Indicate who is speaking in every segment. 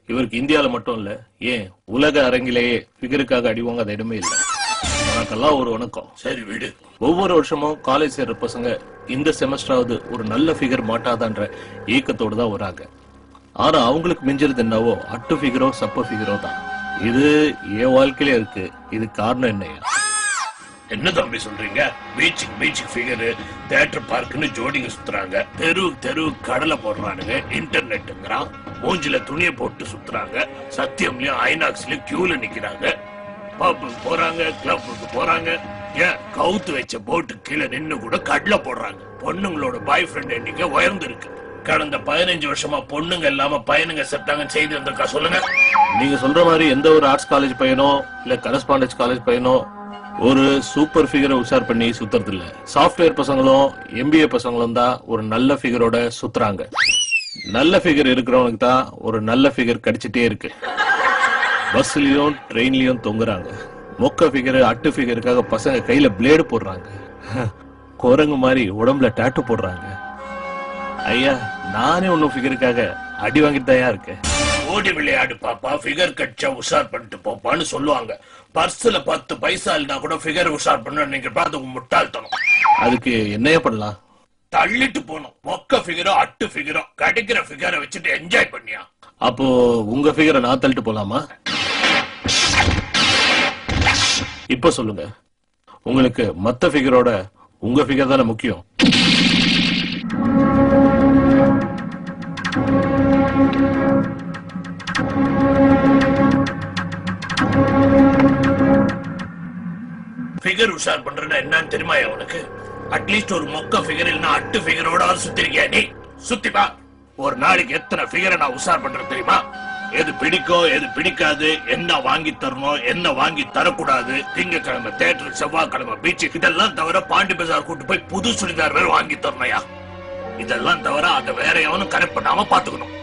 Speaker 1: இவருக்கு இந்தியால மட்டும் இல்ல, ஏன் உலக அரங்கிலேயே ஃபிகருக்காக அடிவாங்க அது இடமே இல்லை. உனக்கெல்லாம் ஒரு வணக்கம்.
Speaker 2: சரி விடு.
Speaker 1: ஒவ்வொரு வருஷமும் காலேஜ் சேர்ற பசங்க இந்த செமஸ்டராவது ஒரு நல்ல ஃபிகர் மாட்டாதான்ற ஏக்கத்தோடு தான் வராங்க. ஆனா அவங்களுக்கு மிஞ்சறது என்னவோ அட்டு ஃபிகரோ சப்ப ஃபிகரோ தான். இது என் வாழ்க்கையில இருக்கு. இது காரணம் என்னையா?
Speaker 2: என்ன தம்பி சொல்றீங்க? பீச்சுக்கு ஃபிகரு, தியேட்டர் பார்க்குன்னு ஜோடிங்க சுத்துறாங்க, தெரு கடலை போடுறானுங்க, இன்டர்நெட்டுங்கிறான், மூஞ்சில துணியை போட்டு சுத்துறாங்க, சத்தியம்லயும் ஐநாக்ஸ்லயும் கியூல நிக்கிறாங்க, பப்புக்கு போறாங்க, கிளப்புக்கு போறாங்க, ஏன் கவுத்து வச்ச போட்டு கீழே நின்னு கூட கடலை போடுறாங்க. பொண்ணுங்களோட பாய் ஃப்ரெண்ட் எண்ணிக்கை உயர்ந்து இருக்கு. கடந்த 15 வருஷமா பொண்ணுங்க இல்லாம பையனுங்க செத்தாங்கன்னு செய்தி வந்திருக்கா சொல்லுங்க.
Speaker 1: நீங்க சொல்ற மாதிரி எந்த ஒரு ஆர்ட்ஸ் காலேஜ் பையனோ இல்ல கரஸ்பாண்டன்ஸ் காலேஜ் பையனோ ஒரு சூப்பர் ஃபிகரை உஷார் பண்ணி சுத்துறது இல்ல. சாஃப்ட்வேர் பசங்களும் எம்பிஏ பசங்களும் தான் ஒரு நல்ல ஃபிகரோட சுத்துறாங்க. நல்ல ஃபிகர் இருக்கிறவனுக்கு தான் ஒரு நல்ல ஃபிகர் கிடைச்சிட்டே இருக்கு. பஸ்லயும் ட்ரெயின்லயும் தொங்குறாங்க. மொக்க ஃபிகர் அட்டு ஃபிகருக்காக பசங்க கையில பிளேடு போடுறாங்க, குரங்கு மாதிரி உடம்புல டாட்டு போடுறாங்க. ஐயா, நானே ஒன்னும் ஃபிகருக்காக அடி வாங்கிட்டு தான் இருக்கேன்.
Speaker 2: ஓடி விளையாடு பாப்பா, ஃபிகர் கட்சா உஷார் பண்ணிட்டு போப்பான்னு சொல்லுவாங்க. பர்ஸ்ல 10 பைசா இல்லனா கூட ஃபிகர் உஷார் பண்ண நீங்க பார்த்து முட்டாள்தனம்.
Speaker 1: அதுக்கு என்னைய பண்ணலாம்?
Speaker 2: தள்ளிட்டு போனோம். மொக்க ஃபிகரோ அட்டு ஃபிகரோ கிடைக்கிற ஃபிகரை வச்சுட்டு என்ஜாய் பண்ணியா?
Speaker 1: அப்போ உங்க ஃபிகரை நான் தள்ளிட்டு போலாமா? இப்ப சொல்லுங்க, உங்களுக்கு மத்த ஃபிகரோட உங்க ஃபிகர் தானே முக்கியம்?
Speaker 2: ஃபிகர் உஷார் பண்றேன்னா என்னன்னு தெரியுமா உனக்கு? அட்லீஸ்ட் ஒரு மொக்க ஃபிகர் இல்லனா அட்டு ஃபிகரோட சுத்திருக்கியா நீ? சுத்திப்பா. ஒரு நாளைக்கு எத்தனை ஃபிகரை நான் உஷார் பண்றேன் தெரியுமா? எது பிடிக்கும் எது பிடிக்காது, என்ன வாங்கி தரணும் என்ன வாங்கி தரக்கூடாது, திங்கக்கிழமை தியேட்டர், செவ்வாய்க்கிழமை பீச்சு, இதெல்லாம் தவிர பாண்டி பஜார் கூட்டு போய் புது சுடிதார் வேற வாங்கி தரணையா? இதெல்லாம் தவிர அதை வேற எவனும் கரெக்ட் பண்ணாம பாத்துக்கணும்.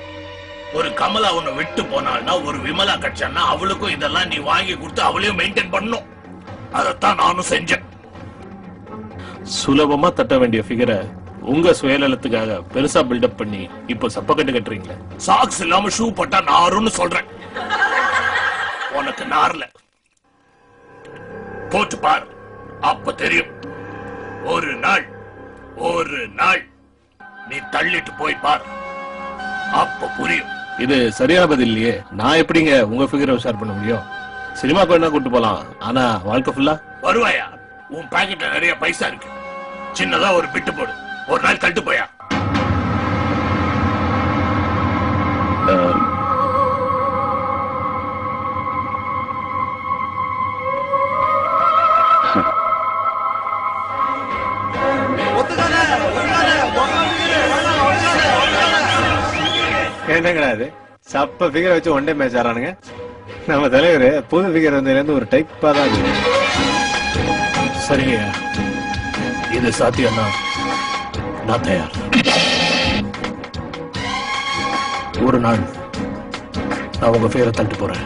Speaker 2: ஒரு கமலா உன்னை விட்டு போனால்னா, ஒரு விமலா கட்சான்னா அவளுக்கும் இதெல்லாம் நீ வாங்கி கொடுத்து அவளையும் மெயின்டைன் பண்ணணும். அதத்தான் நானும் செஞ்சேன்.
Speaker 1: சுலபமா தட்ட வேண்டிய ஃபிகரை உங்க சுயநலத்துக்காக பெருசா பில்டப் பண்ணி இப்ப சப்பக்கட்டு கட்டுறீங்களே.
Speaker 2: சாக்ஸ் இல்லாம ஷூ போட்டா நாருன்னு சொல்றேன். உனக்கு நார்ல போட்டு பார், அப்ப தெரியும். ஒரு நாள் நீ தள்ளிட்டு போய் பார், அப்ப புரியும்.
Speaker 1: இது சரியான பதில் இல்லையே. நான் எப்படிங்க உங்க ஃபிகரை உஷார் பண்ண முடியும்? சினிமாக்கு வேணா கூட்டு போலாம், ஆனா வாழ்க்கை ஃபுல்லா
Speaker 2: வருவாயா? உன் பாக்கெட்ல நிறைய பைசா இருக்கு, சின்னதா ஒரு பிட்டு போடு, ஒரு நாள் தட்டு போயா.
Speaker 3: என்னங்கடா அது சப்ப ஃபிகர் வச்சு ஒன் டே மேட்ச் ஆறானுங்க. நம்ம தலைவர் புது ஃபிகர் வந்ததுல ஒரு டைப்பா தான் இருக்கு.
Speaker 1: சரிங்க, இது சாத்தியம்னா நான் தயார். ஒரு நாள் நான் உங்க பேரை தட்டு போறேன்.